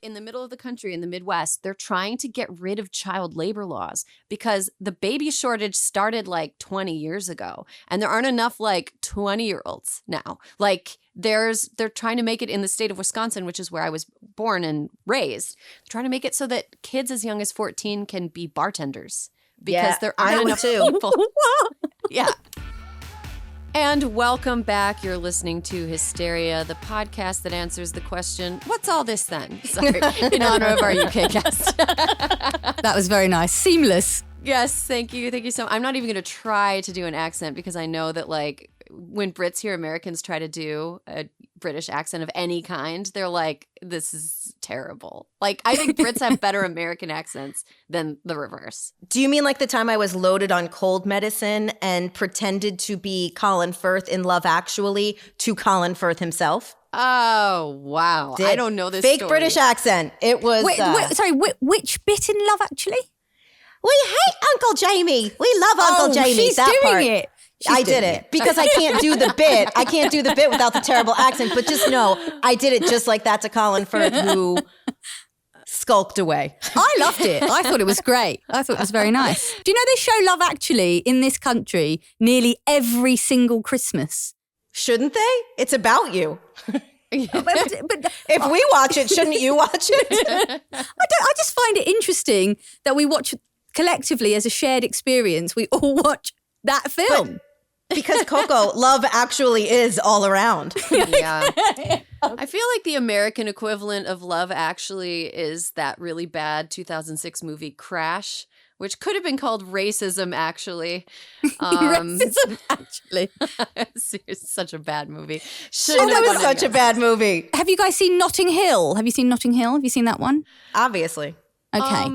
in the middle of the country, in the Midwest, they're trying to get rid of child labor laws because the baby shortage started like 20 years ago. And there aren't enough like 20-year-olds now. Like they're trying to make it in the state of Wisconsin, which is where I was born and raised. They're trying to make it so that kids as young as 14 can be bartenders because there aren't enough people. Yeah. And welcome back. You're listening to Hysteria, the podcast that answers the question, what's all this then? Sorry, in honor of our UK guest. That was very nice. Seamless. Yes, thank you. Thank you so much. I'm not even going to try to do an accent because I know that like when Brits hear Americans try to do a British accent of any kind, they're like, this is terrible. Like, I think Brits have better American accents than the reverse. Do you mean like the time I was loaded on cold medicine and pretended to be Colin Firth in Love Actually to Colin Firth himself? Oh, wow. I don't know this fake story. British accent. It was... Sorry, which bit in Love Actually? We hate Uncle Jamie. We love Uncle Jamie. She's that doing part. it. I did it because I can't do the bit. I can't do the bit without the terrible accent. But just know, I did it just like that to Colin Firth, who skulked away. I loved it. I thought it was great. I thought it was very nice. Do you know they show Love Actually in this country nearly every single Christmas? Shouldn't they? It's about you. But If we watch it, shouldn't you watch it? I just find it interesting that we watch collectively as a shared experience. We all watch that film. But because Coco, Love Actually is all around. Yeah. I feel like the American equivalent of Love Actually is that really bad 2006 movie Crash, which could have been called Racism Actually. Racism Actually. It's such a bad movie. That was such a bad movie. Have you guys seen Notting Hill? Have you seen Notting Hill? Have you seen that one? Obviously. Okay,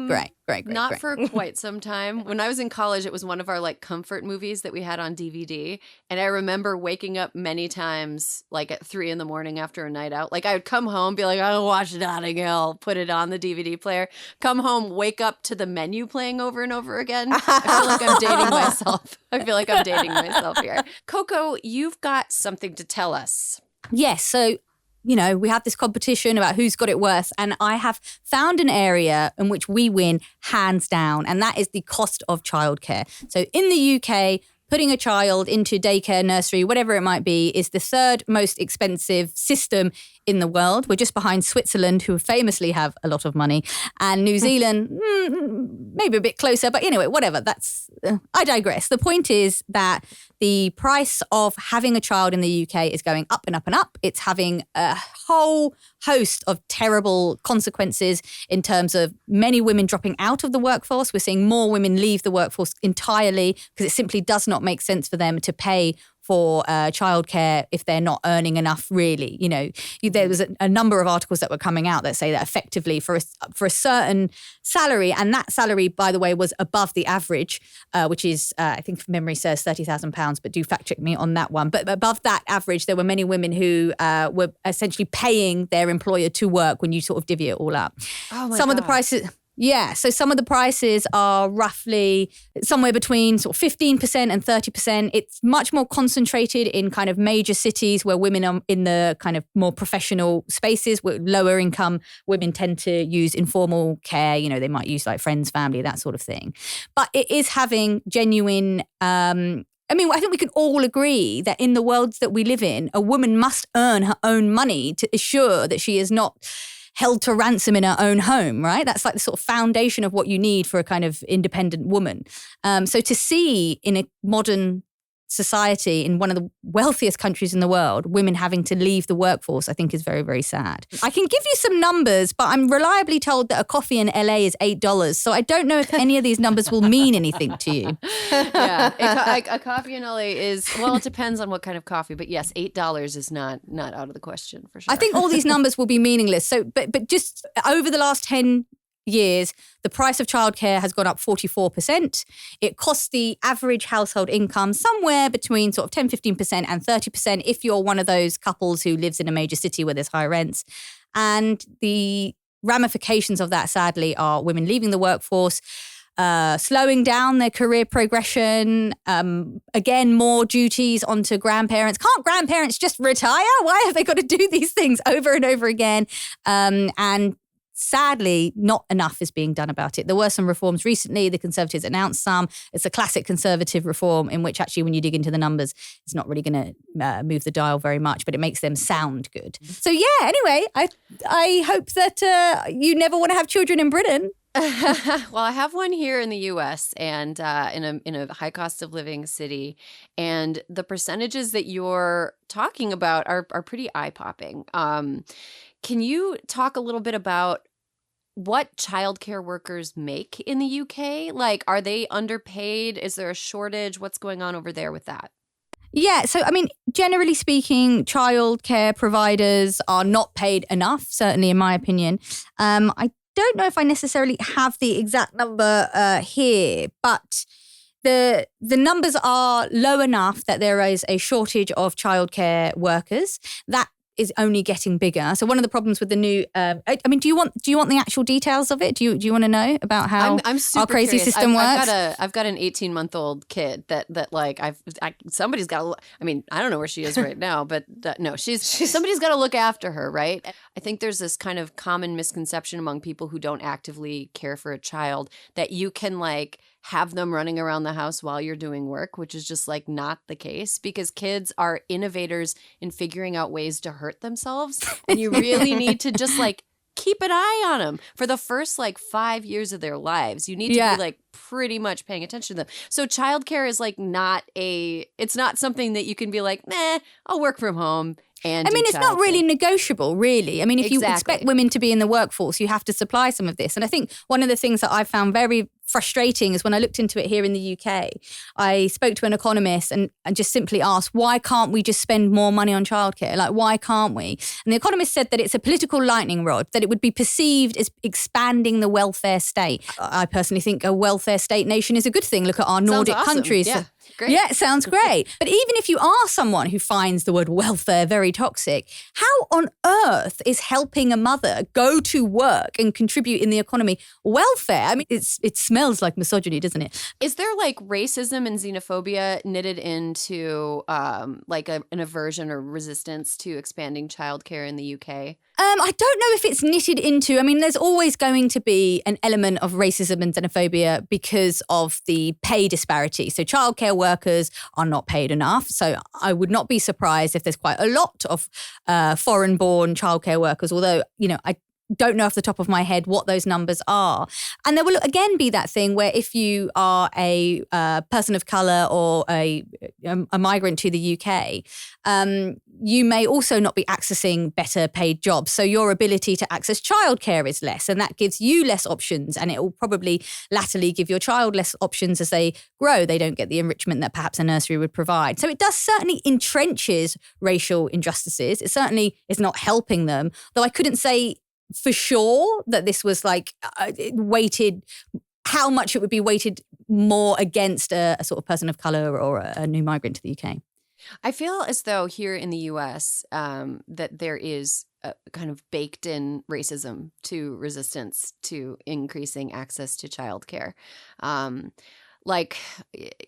great. Not for quite some time. When I was in college, it was one of our like comfort movies that we had on DVD. And I remember waking up many times like at 3 a.m. after a night out. Like I would come home, be like, I'll watch Notting Hill, put it on the DVD player, come home, wake up to the menu playing over and over again. I feel like I'm dating myself. I feel like I'm dating myself here. Coco, you've got something to tell us. Yes, so you know, we have this competition about who's got it worse. And I have found an area in which we win hands down, and that is the cost of childcare. So in the UK, putting a child into daycare, nursery, whatever it might be, is the third most expensive system in the world. We're just behind Switzerland, who famously have a lot of money, and New Zealand, maybe a bit closer. But anyway, whatever. I digress. The point is that the price of having a child in the UK is going up and up and up. It's having a whole host of terrible consequences in terms of many women dropping out of the workforce. We're seeing more women leave the workforce entirely because it simply does not make sense for them to pay for childcare if they're not earning enough, really. You know, there was a number of articles that were coming out that say that effectively for a certain salary, and that salary, by the way, was above the average, which is, I think from memory serves £30,000, but do fact check me on that one. But above that average, there were many women who were essentially paying their employer to work when you sort of divvy it all up. Oh my Some God. of the prices... Yeah, so some of the prices are roughly somewhere between sort of 15% and 30%. It's much more concentrated in kind of major cities where women are in the kind of more professional spaces. Where lower income women tend to use informal care. You know, they might use like friends, family, that sort of thing. But it is having genuine... I think we can all agree that in the world that we live in, a woman must earn her own money to assure that she is not held to ransom in her own home, right? That's like the sort of foundation of what you need for a kind of independent woman. So to see in a modern society, in one of the wealthiest countries in the world, women having to leave the workforce, I think is very, very sad. I can give you some numbers, but I'm reliably told that a coffee in LA is $8. So I don't know if any of these numbers will mean anything to you. Yeah, a coffee in LA is, well, it depends on what kind of coffee, but yes, $8 is not out of the question for sure. I think all these numbers will be meaningless. So, but just over the last 10 years, the price of childcare has gone up 44%. It costs the average household income somewhere between sort of 10, 15% and 30% if you're one of those couples who lives in a major city where there's high rents. And the ramifications of that, sadly, are women leaving the workforce, slowing down their career progression, again, more duties onto grandparents. Can't grandparents just retire? Why have they got to do these things over and over again? And sadly, not enough is being done about it. There were some reforms recently. The Conservatives announced some. It's a classic Conservative reform in which actually when you dig into the numbers, it's not really going to move the dial very much, but it makes them sound good. So yeah, anyway, I hope that you never want to have children in Britain. Well, I have one here in the U.S. and in a high cost of living city, and the percentages that you're talking about are pretty eye-popping. Can you talk a little bit about what childcare workers make in the UK? Like, are they underpaid? Is there a shortage? What's going on over there with that? Yeah, so I mean, generally speaking, childcare providers are not paid enough, certainly in my opinion. I don't know if I necessarily have the exact number here, but the numbers are low enough that there is a shortage of childcare workers. That is only getting bigger. So one of the problems with the new, I mean, do you want the actual details of it? Do you want to know about how I'm super our crazy curious. system works? I've got an 18-month-old kid that like somebody's got to. I mean, I don't know where she is right now, but no, somebody's got to look after her, right? I think there's this kind of common misconception among people who don't actively care for a child that you can like have them running around the house while you're doing work, which is just like not the case, because kids are innovators in figuring out ways to hurt themselves. And you really need to just like keep an eye on them for the first like 5 years of their lives. You need to be like pretty much paying attention to them. So childcare is like it's not something that you can be like, I'll work from home. And I mean, it's not really negotiable, really. I mean, if you expect women to be in the workforce, you have to supply some of this. And I think one of the things that I found very frustrating is when I looked into it here in the UK, I spoke to an economist and just simply asked, why can't we just spend more money on childcare? Like, why can't we? And the economist said that it's a political lightning rod, that it would be perceived as expanding the welfare state. I personally think a welfare state nation is a good thing. Look at our Nordic countries. Yeah. Great. Yeah, it sounds great. But even if you are someone who finds the word welfare very toxic, how on earth is helping a mother go to work and contribute in the economy welfare? I mean, it smells like misogyny, doesn't it? Is there like racism and xenophobia knitted into like an aversion or resistance to expanding childcare in the UK? I don't know if it's knitted into, I mean, there's always going to be an element of racism and xenophobia because of the pay disparity. So childcare workers are not paid enough. So I would not be surprised if there's quite a lot of foreign-born childcare workers, although, I don't know off the top of my head what those numbers are. And there will again be that thing where if you are a person of colour or a migrant to the UK, you may also not be accessing better paid jobs. So your ability to access childcare is less, and that gives you less options, and it will probably latterly give your child less options as they grow. They don't get the enrichment that perhaps a nursery would provide. So it does certainly entrenches racial injustices. It certainly is not helping them, though I couldn't say for sure that this was like weighted, how much it would be weighted more against a sort of person of colour or a new migrant to the UK. I feel as though here in the US that there is a kind of baked in racism to resistance to increasing access to childcare. Like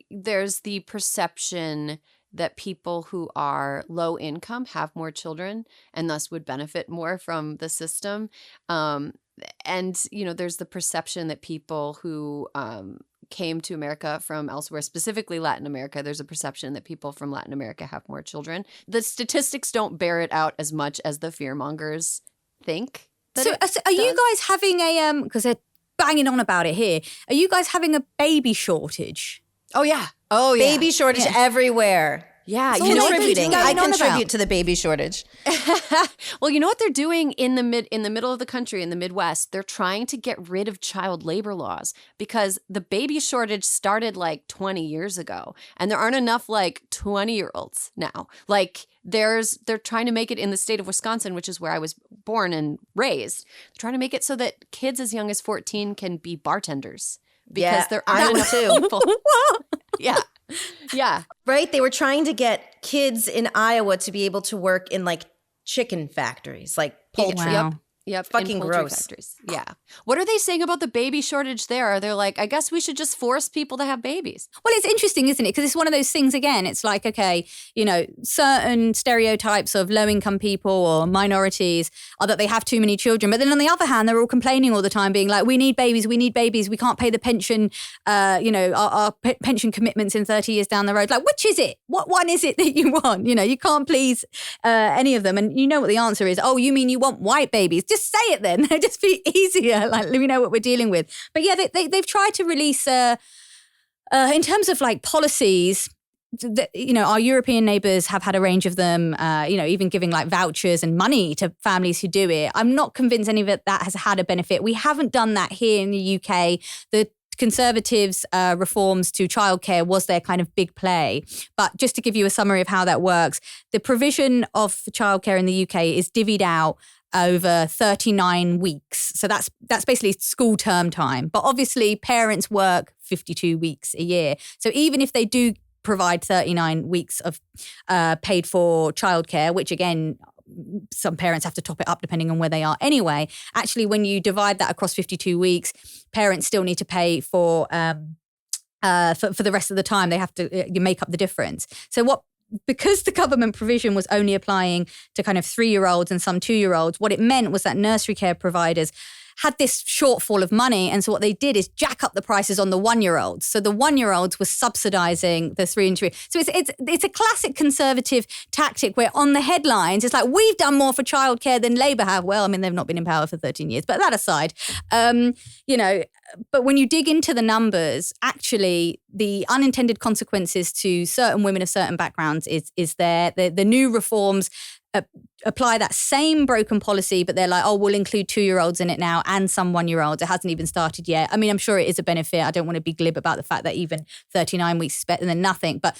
there's the perception that people who are low income have more children and thus would benefit more from the system. And, there's the perception that people who came to America from elsewhere, specifically Latin America, there's a perception that people from Latin America have more children. The statistics don't bear it out as much as the fearmongers think. So are you guys having because they're banging on about it here, are you guys having a baby shortage? Oh, yeah. Baby shortage everywhere. Yeah, I contribute to the baby shortage. Well, you know what they're doing in the middle of the country, in the Midwest? They're trying to get rid of child labor laws because the baby shortage started like 20 years ago, and there aren't enough like 20-year-olds now. Like they're trying to make it in the state of Wisconsin, which is where I was born and raised. They're trying to make it so that kids as young as 14 can be bartenders because there aren't enough people. Yeah. Right? They were trying to get kids in Iowa to be able to work in like chicken factories, like poultry. Wow. Yep. Fucking in poultry gross. Factories. Yeah. What are they saying about the baby shortage there? They're like, I guess we should just force people to have babies. Well, it's interesting, isn't it? Because it's one of those things, again, it's like, okay, you know, certain stereotypes of low-income people or minorities are that they have too many children. But then on the other hand, they're all complaining all the time, being like, we need babies, we can't pay the pension, our pension commitments in 30 years down the road. Like, which is it? What one is it that you want? You know, you can't please any of them. And you know what the answer is. Oh, you mean you want white babies? Just say it then. Just be easier. Like, we know what we're dealing with. But yeah, they've tried to release, in terms of like policies, our European neighbours have had a range of them, even giving like vouchers and money to families who do it. I'm not convinced any of that has had a benefit. We haven't done that here in the UK. The Conservatives' reforms to childcare was their kind of big play. But just to give you a summary of how that works, the provision of childcare in the UK is divvied out over 39 weeks. So that's basically school term time. But obviously parents work 52 weeks a year. So even if they do provide 39 weeks of paid for childcare, which again, some parents have to top it up depending on where they are anyway. Actually, when you divide that across 52 weeks, parents still need to pay for the rest of the time. They have to you make up the difference. So because the government provision was only applying to kind of 3-year-olds and some 2-year-olds, what it meant was that nursery care providers had this shortfall of money. And so what they did is jack up the prices on the 1-year-olds. So the 1-year-olds were subsidizing the 3 and 3. So it's a classic Conservative tactic where on the headlines, it's like, we've done more for childcare than Labour have. Well, I mean, they've not been in power for 13 years, but that aside, but when you dig into the numbers, actually the unintended consequences to certain women of certain backgrounds is there. The new reforms apply that same broken policy, but they're like, oh, we'll include 2-year-olds in it now and some 1-year-olds. It hasn't even started yet. I mean, I'm sure it is a benefit. I don't want to be glib about the fact that even 39 weeks is better than nothing, but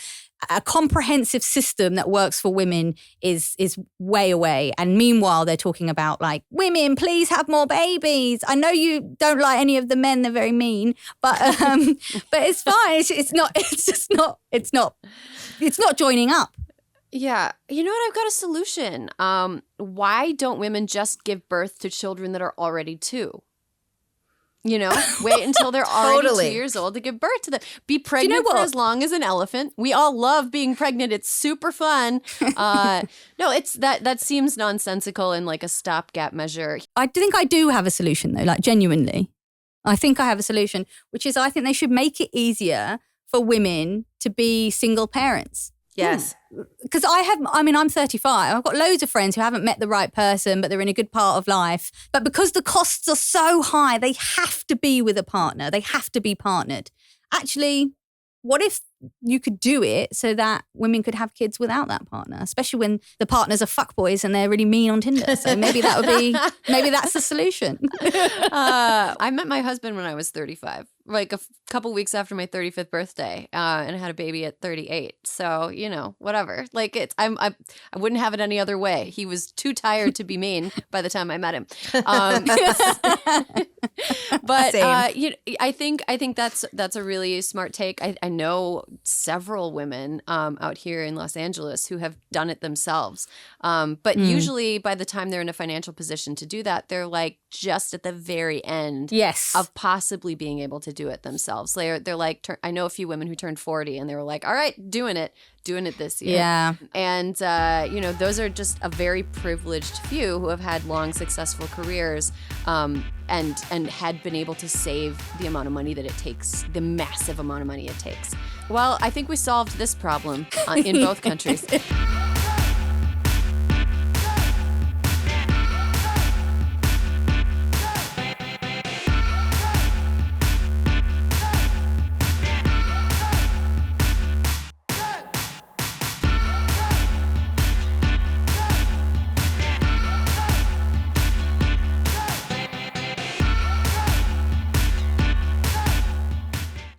a comprehensive system that works for women is way away. And meanwhile, they're talking about like, women, please have more babies. I know you don't like any of the men; they're very mean, but it's fine. It's not joining up. Yeah. You know what? I've got a solution. Why don't women just give birth to children that are already 2? You know, wait until they're already 2 years old to give birth to them. Be pregnant for as long as an elephant. We all love being pregnant. It's super fun. No, it's that seems nonsensical and like a stopgap measure. I think I do have a solution though, like genuinely. I think I have a solution, which is I think they should make it easier for women to be single parents. Yes. Because I'm 35. I've got loads of friends who haven't met the right person, but they're in a good part of life. But because the costs are so high, they have to be with a partner. They have to be partnered. Actually, what if you could do it so that women could have kids without that partner, especially when the partners are fuckboys and they're really mean on Tinder? So maybe that's the solution. I met my husband when I was 35, like a couple weeks after my 35th birthday, and I had a baby at 38. So, whatever. Like I wouldn't have it any other way. He was too tired to be mean by the time I met him. But I think that's a really smart take. I know several women out here in Los Angeles who have done it themselves. But usually by the time they're in a financial position to do that, they're like just at the very end of possibly being able to do it themselves. They're like, I know a few women who turned 40 and they were like, all right, doing it this year. Yeah. And, those are just a very privileged few who have had long, successful careers and had been able to save the amount of money that it takes, the massive amount of money it takes. Well, I think we solved this problem in both countries.